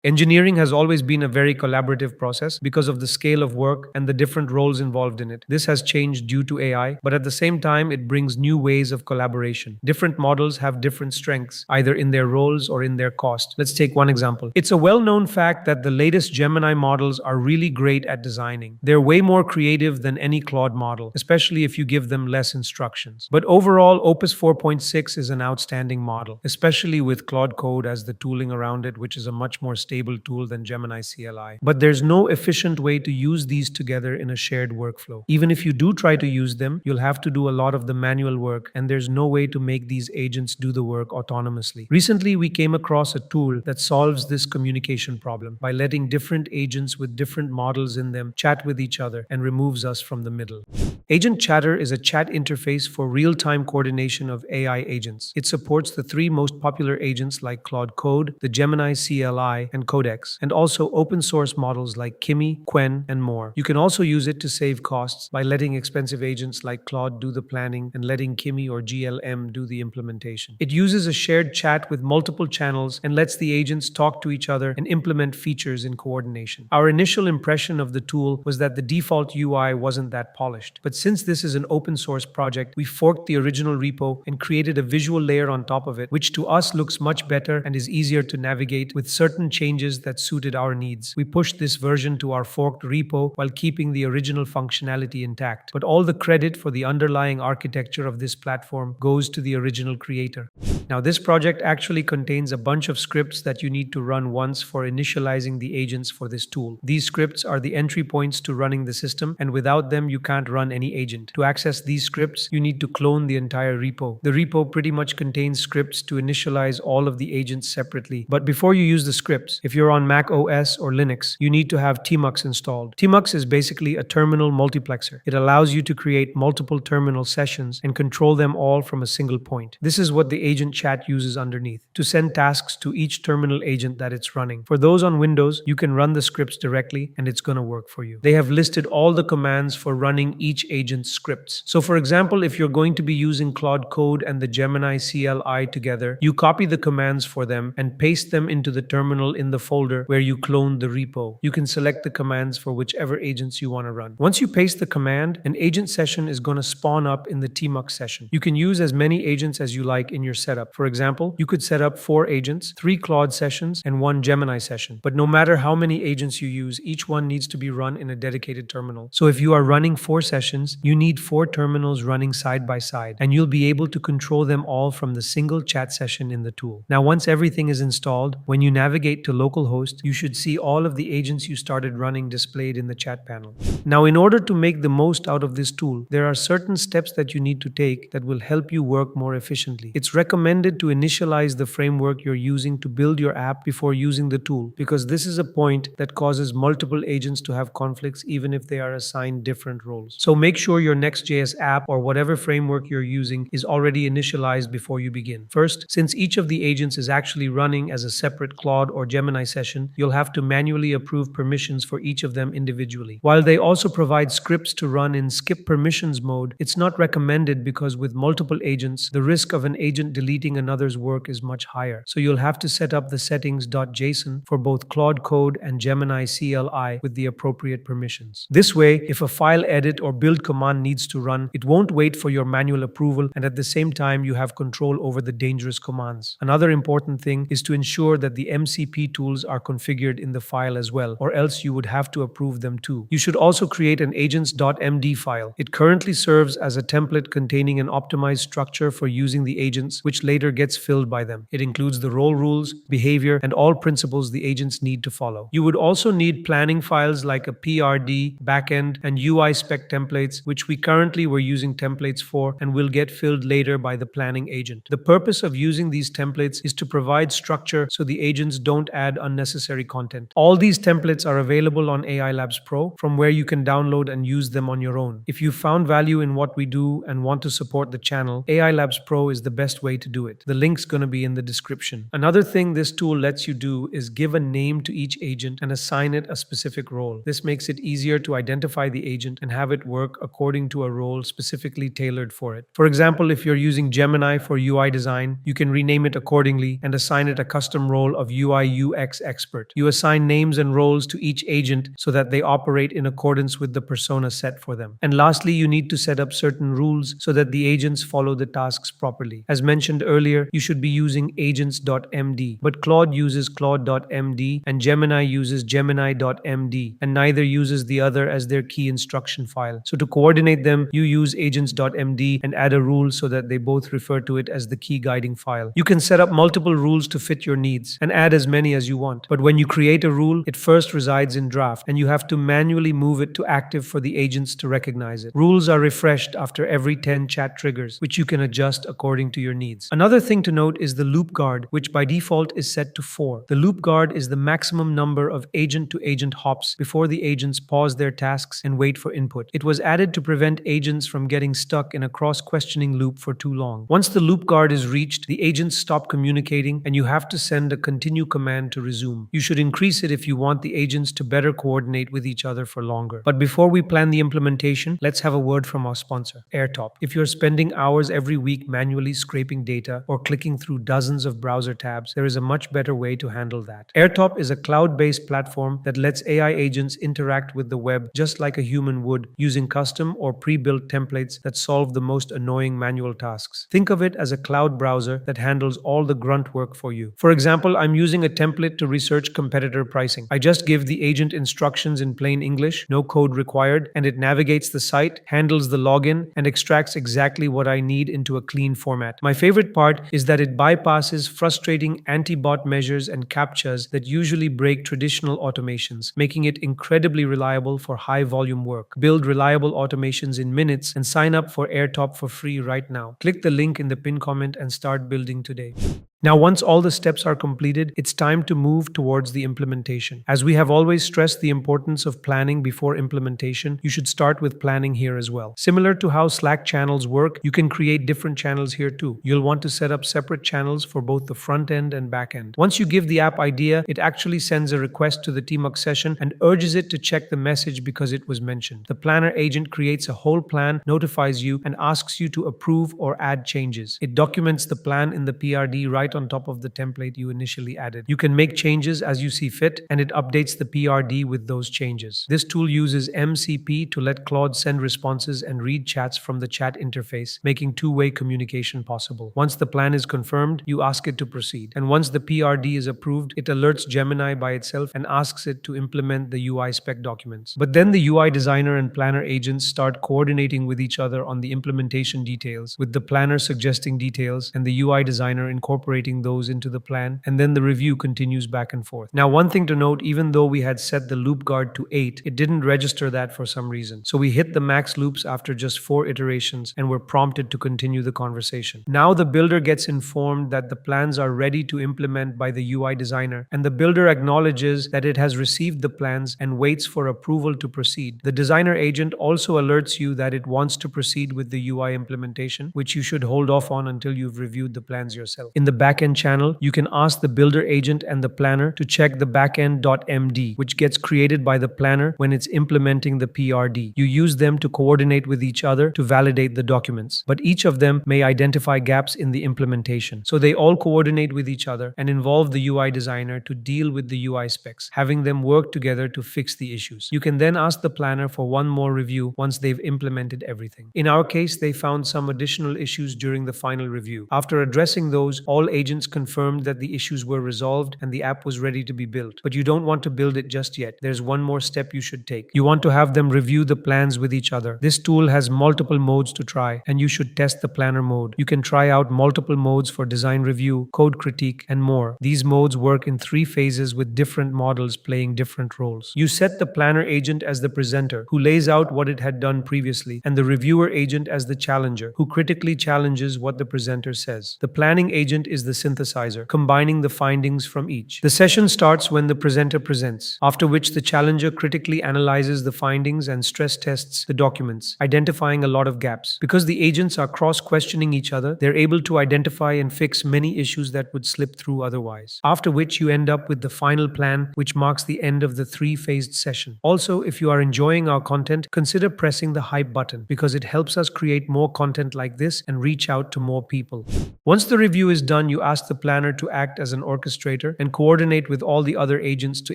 Engineering has always been a very collaborative process because of the scale of work and the different roles involved in it. This has changed due to AI, but at the same time, it brings new ways of collaboration. Different models have different strengths, either in their roles or in their cost. Let's take one example. It's a well-known fact that the latest Gemini models are really great at designing. They're way more creative than any Claude model, especially if you give them less instructions. But overall, Opus 4.6 is an outstanding model, especially with Claude Code as the tooling around it, which is a much more stable tool than Gemini CLI. But there's no efficient way to use these together in a shared workflow. Even if you do try to use them, you'll have to do a lot of the manual work, and there's no way to make these agents do the work autonomously. Recently, we came across a tool that solves this communication problem by letting different agents with different models in them chat with each other and removes us from the middle. Agentchattr is a chat interface for real-time coordination of AI agents. It supports the three most popular agents like Claude Code, the Gemini CLI, and Codex, and also open-source models like Kimi, Qwen, and more. You can also use it to save costs by letting expensive agents like Claude do the planning and letting Kimi or GLM do the implementation. It uses a shared chat with multiple channels and lets the agents talk to each other and implement features in coordination. Our initial impression of the tool was that the default UI wasn't that polished, but since this is an open source project, we forked the original repo and created a visual layer on top of it, which to us looks much better and is easier to navigate with certain changes that suited our needs. We pushed this version to our forked repo while keeping the original functionality intact, but all the credit for the underlying architecture of this platform goes to the original creator. Now, this project actually contains a bunch of scripts that you need to run once for initializing the agents for this tool. These scripts are the entry points to running the system, and without them, you can't run any agent. To access these scripts, you need to clone the entire repo. The repo pretty much contains scripts to initialize all of the agents separately. But before you use the scripts, if you're on Mac OS or Linux, you need to have tmux installed. Tmux is basically a terminal multiplexer. It allows you to create multiple terminal sessions and control them all from a single point. This is what the agent chat uses underneath, to send tasks to each terminal agent that it's running. For those on Windows, you can run the scripts directly and it's going to work for you. They have listed all the commands for running each agent's scripts. So for example, if you're going to be using Claude Code and the Gemini CLI together, you copy the commands for them and paste them into the terminal in the folder where you cloned the repo. You can select the commands for whichever agents you want to run. Once you paste the command, an agent session is going to spawn up in the tmux session. You can use as many agents as you like in your setup. For example, you could set up 4 agents, 3 Claude sessions, and 1 Gemini session. But no matter how many agents you use, each one needs to be run in a dedicated terminal. So if you are running 4 sessions, you need 4 terminals running side by side, and you'll be able to control them all from the single chat session in the tool. Now, once everything is installed, when you navigate to localhost, you should see all of the agents you started running displayed in the chat panel. Now, in order to make the most out of this tool, there are certain steps that you need to take that will help you work more efficiently. It's recommended to initialize the framework you're using to build your app before using the tool, because this is a point that causes multiple agents to have conflicts even if they are assigned different roles. So make sure your Next.js app or whatever framework you're using is already initialized before you begin. First, since each of the agents is actually running as a separate Claude or Gemini session, you'll have to manually approve permissions for each of them individually. While they also provide scripts to run in skip permissions mode, it's not recommended because with multiple agents, the risk of an agent deleting another's work is much higher. So you'll have to set up the settings.json for both Claude Code and Gemini CLI with the appropriate permissions. This way, if a file edit or build command needs to run, it won't wait for your manual approval, and at the same time, you have control over the dangerous commands. Another important thing is to ensure that the MCP tools are configured in the file as well, or else you would have to approve them too. You should also create an agents.md file. It currently serves as a template containing an optimized structure for using the agents, which later gets filled by them. It includes the role rules, behavior, and all principles the agents need to follow. You would also need planning files like a PRD, backend, and UI spec templates, which we currently were using templates for and will get filled later by the planning agent. The purpose of using these templates is to provide structure so the agents don't add unnecessary content. All these templates are available on AI Labs Pro, from where you can download and use them on your own. If you found value in what we do and want to support the channel, AI Labs Pro is the best way to do it. The link's going to be in the description. Another thing this tool lets you do is give a name to each agent and assign it a specific role. This makes it easier to identify the agent and have it work according to a role specifically tailored for it. For example, if you're using Gemini for UI design, you can rename it accordingly and assign it a custom role of UI UX expert. You assign names and roles to each agent so that they operate in accordance with the persona set for them. And lastly, you need to set up certain rules so that the agents follow the tasks properly. As mentioned earlier, you should be using agents.md, but Claude uses Claude.md and Gemini uses Gemini.md, and neither uses the other as their key instruction file. So to coordinate them, you use agents.md and add a rule so that they both refer to it as the key guiding file. You can set up multiple rules to fit your needs and add as many as you want. But when you create a rule, it first resides in draft, and you have to manually move it to active for the agents to recognize it. Rules are refreshed after every 10 chat triggers, which you can adjust according to your needs. Another thing to note is the loop guard, which by default is set to 4. The loop guard is the maximum number of agent-to-agent hops before the agents pause their tasks and wait for input. It was added to prevent agents from getting stuck in a cross-questioning loop for too long. Once the loop guard is reached, the agents stop communicating and you have to send a continue command to resume. You should increase it if you want the agents to better coordinate with each other for longer. But before we plan the implementation, let's have a word from our sponsor, Airtop. If you're spending hours every week manually scraping data or clicking through dozens of browser tabs, there is a much better way to handle that. Airtop is a cloud-based platform that lets AI agents interact with the web just like a human would, using custom or pre-built templates that solve the most annoying manual tasks. Think of it as a cloud browser that handles all the grunt work for you. For example, I'm using a template to research competitor pricing. I just give the agent instructions in plain English, no code required, and it navigates the site, handles the login, and extracts exactly what I need into a clean format. My favorite part is that it bypasses frustrating anti-bot measures and captchas that usually break traditional automations, making it incredibly reliable for high-volume work. Build reliable automations in minutes and sign up for Airtop for free right now. Click the link in the pinned comment and start building today. Now, once all the steps are completed, it's time to move towards the implementation. As we have always stressed the importance of planning before implementation, you should start with planning here as well. Similar to how Slack channels work, you can create different channels here too. You'll want to set up separate channels for both the front end and back end. Once you give the app idea, it actually sends a request to the tmux session and urges it to check the message because it was mentioned. The planner agent creates a whole plan, notifies you, and asks you to approve or add changes. It documents the plan in the PRD right on top of the template you initially added. You can make changes as you see fit, and it updates the PRD with those changes. This tool uses MCP to let Claude send responses and read chats from the chat interface, making two-way communication possible. Once the plan is confirmed, you ask it to proceed. And once the PRD is approved, it alerts Gemini by itself and asks it to implement the UI spec documents. But then the UI designer and planner agents start coordinating with each other on the implementation details, with the planner suggesting details and the UI designer incorporating those into the plan, and then the review continues back and forth. Now, one thing to note, even though we had set the loop guard to 8, it didn't register that for some reason. So we hit the max loops after just 4 iterations and were prompted to continue the conversation. Now the builder gets informed that the plans are ready to implement by the UI designer, and the builder acknowledges that it has received the plans and waits for approval to proceed. The designer agent also alerts you that it wants to proceed with the UI implementation, which you should hold off on until you've reviewed the plans yourself. In the backend channel, you can ask the builder agent and the planner to check the backend.md, which gets created by the planner when it's implementing the PRD. You use them to coordinate with each other to validate the documents, but each of them may identify gaps in the implementation. So they all coordinate with each other and involve the UI designer to deal with the UI specs, having them work together to fix the issues. You can then ask the planner for one more review once they've implemented everything. In our case, they found some additional issues during the final review. After addressing those, all agents confirmed that the issues were resolved and the app was ready to be built. But you don't want to build it just yet. There's one more step you should take. You want to have them review the plans with each other. This tool has multiple modes to try, and you should test the planner mode. You can try out multiple modes for design review, code critique, and more. These modes work in 3 phases with different models playing different roles. You set the planner agent as the presenter, who lays out what it had done previously, and the reviewer agent as the challenger, who critically challenges what the presenter says. The planning agent is the synthesizer, combining the findings from each. The session starts when the presenter presents, after which the challenger critically analyzes the findings and stress tests the documents, identifying a lot of gaps. Because the agents are cross-questioning each other, they're able to identify and fix many issues that would slip through otherwise. After which you end up with the final plan, which marks the end of the 3-phased session. Also, if you are enjoying our content, consider pressing the hype button, because it helps us create more content like this and reach out to more people. Once the review is done, you you ask the planner to act as an orchestrator and coordinate with all the other agents to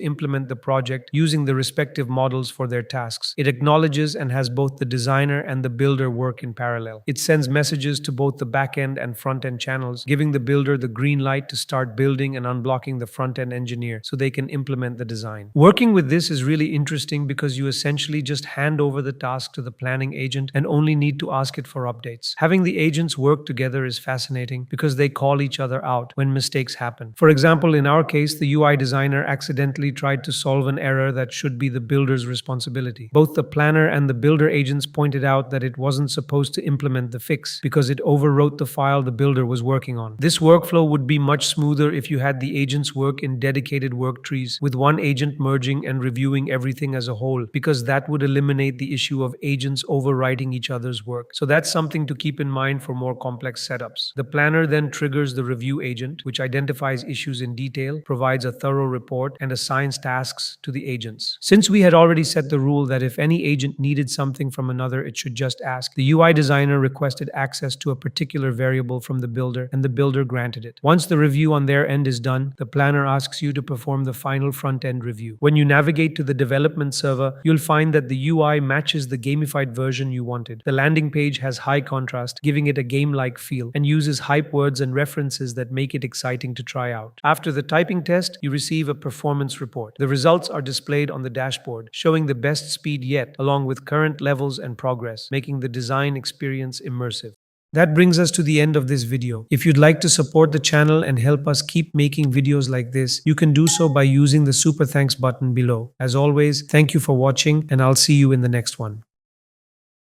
implement the project using the respective models for their tasks. It acknowledges and has both the designer and the builder work in parallel. It sends messages to both the backend and front-end channels, giving the builder the green light to start building and unblocking the front-end engineer so they can implement the design. Working with this is really interesting because you essentially just hand over the task to the planning agent and only need to ask it for updates. Having the agents work together is fascinating because they call each other out when mistakes happen. For example, in our case, the UI designer accidentally tried to solve an error that should be the builder's responsibility. Both the planner and the builder agents pointed out that it wasn't supposed to implement the fix because it overwrote the file the builder was working on. This workflow would be much smoother if you had the agents work in dedicated work trees, with one agent merging and reviewing everything as a whole, because that would eliminate the issue of agents overwriting each other's work. So that's something to keep in mind for more complex setups. The planner then triggers the review agent, which identifies issues in detail, provides a thorough report, and assigns tasks to the agents. Since we had already set the rule that if any agent needed something from another, it should just ask, the UI designer requested access to a particular variable from the builder, and the builder granted it. Once the review on their end is done, the planner asks you to perform the final front-end review. When you navigate to the development server, you'll find that the UI matches the gamified version you wanted. The landing page has high contrast, giving it a game-like feel, and uses hype words and references that make it exciting to try out. After the typing test, you receive a performance report. The results are displayed on the dashboard, showing the best speed yet, along with current levels and progress, making the design experience immersive. That brings us to the end of this video. If you'd like to support the channel and help us keep making videos like this, you can do so by using the super thanks button below. As always, thank you for watching, and I'll see you in the next one.